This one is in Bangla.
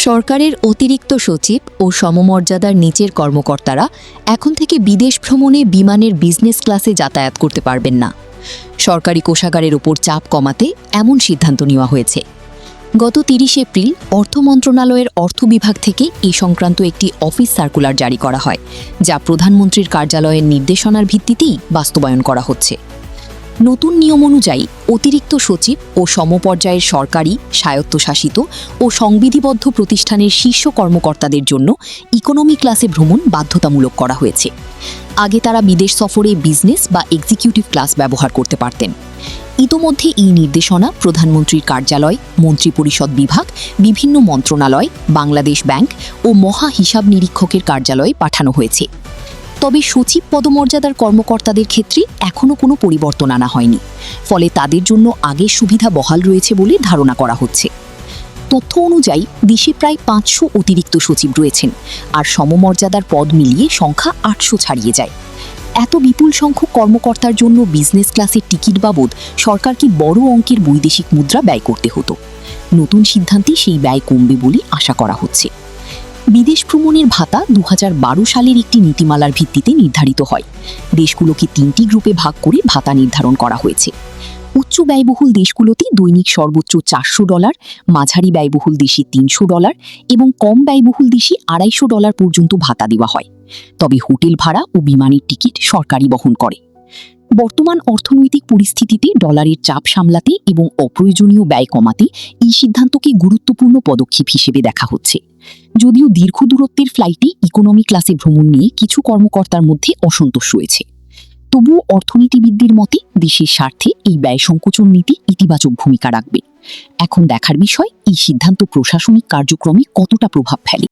সরকারের অতিরিক্ত সচিব ও সমমর্যাদার নিচের কর্মকর্তারা এখন থেকে বিদেশ ভ্রমণে বিমানের বিজনেস ক্লাসে যাতায়াত করতে পারবেন না। সরকারি কোষাগারের ওপর চাপ কমাতে এমন সিদ্ধান্ত নেওয়া হয়েছে। গত ৩০ এপ্রিল অর্থ মন্ত্রণালয়ের অর্থ বিভাগ থেকে এই সংক্রান্ত একটি অফিস সার্কুলার জারি করা হয়, যা প্রধানমন্ত্রীর কার্যালয়ের নির্দেশনার ভিত্তিতেই বাস্তবায়ন করা হচ্ছে। নতুন নিয়ম অনুযায়ী অতিরিক্ত সচিব ও সমপর্যায়ের সরকারি, স্বায়ত্তশাসিত ও সংবিধিবদ্ধ প্রতিষ্ঠানের শীর্ষ কর্মকর্তাদের জন্য ইকোনমি ক্লাসে ভ্রমণ বাধ্যতামূলক করা হয়েছে। আগে তারা বিদেশ সফরে বিজনেস বা এক্সিকিউটিভ ক্লাস ব্যবহার করতে পারতেন। ইতোমধ্যে এই নির্দেশনা প্রধানমন্ত্রীর কার্যালয়, মন্ত্রিপরিষদ বিভাগ, বিভিন্ন মন্ত্রণালয়, বাংলাদেশ ব্যাংক ও মহা হিসাব নিরীক্ষকের কার্যালয়ে পাঠানো হয়েছে। তবে সচিব পদমর্যাদার কর্মকর্তাদের ক্ষেত্রে এখনও কোনো পরিবর্তন আনা হয়নি, ফলে তাদের জন্য আগের সুবিধা বহাল রয়েছে বলে ধারণা করা হচ্ছে। তথ্য অনুযায়ী দেশে প্রায় ৫০০ অতিরিক্ত সচিব রয়েছেন, আর সমমর্যাদার পদ মিলিয়ে সংখ্যা ৮০০ ছাড়িয়ে যায়। এত বিপুল সংখ্যক কর্মকর্তার জন্য বিজনেস ক্লাসের টিকিট বাবদ সরকারকে বড় অঙ্কের বৈদেশিক মুদ্রা ব্যয় করতে হতো। নতুন সিদ্ধান্তে সেই ব্যয় কমবে বলে আশা করা হচ্ছে। বিদেশ ভ্রমণের ভাতা ২০১২ সালের একটি নীতিমালার ভিত্তিতে নির্ধারিত হয়। দেশগুলোকে ৩টি গ্রুপে ভাগ করে ভাতা নির্ধারণ করা হয়েছে। উচ্চ ব্যয়বহুল দেশগুলোতে দৈনিক সর্বোচ্চ $৪০০, মাঝারি ব্যয়বহুল দেশে $৩০০ এবং কম ব্যয়বহুল দেশে $২৫০ পর্যন্ত ভাতা দেওয়া হয়। তবে হোটেল ভাড়া ও বিমানের টিকিট সরকারই বহন করে। বর্তমান অর্থনৈতিক পরিস্থিতিতে ডলারের চাপ সামলাতে এবং অপ্রয়োজনীয় ব্যয় কমাতে এই সিদ্ধান্তকে গুরুত্বপূর্ণ পদক্ষেপ হিসেবে দেখা হচ্ছে। যদিও দীর্ঘ দূরত্বের ফ্লাইটে ইকোনমি ক্লাসে ভ্রমণ নিয়ে কিছু কর্মকর্তার মধ্যে অসন্তোষ রয়েছে, তবুও অর্থনীতিবিদদের মতে দেশের স্বার্থে এই ব্যয় সংকোচন নীতি ইতিবাচক ভূমিকা রাখবে। এখন দেখার বিষয় এই সিদ্ধান্ত প্রশাসনিক কার্যক্রমে কতটা প্রভাব ফেলে।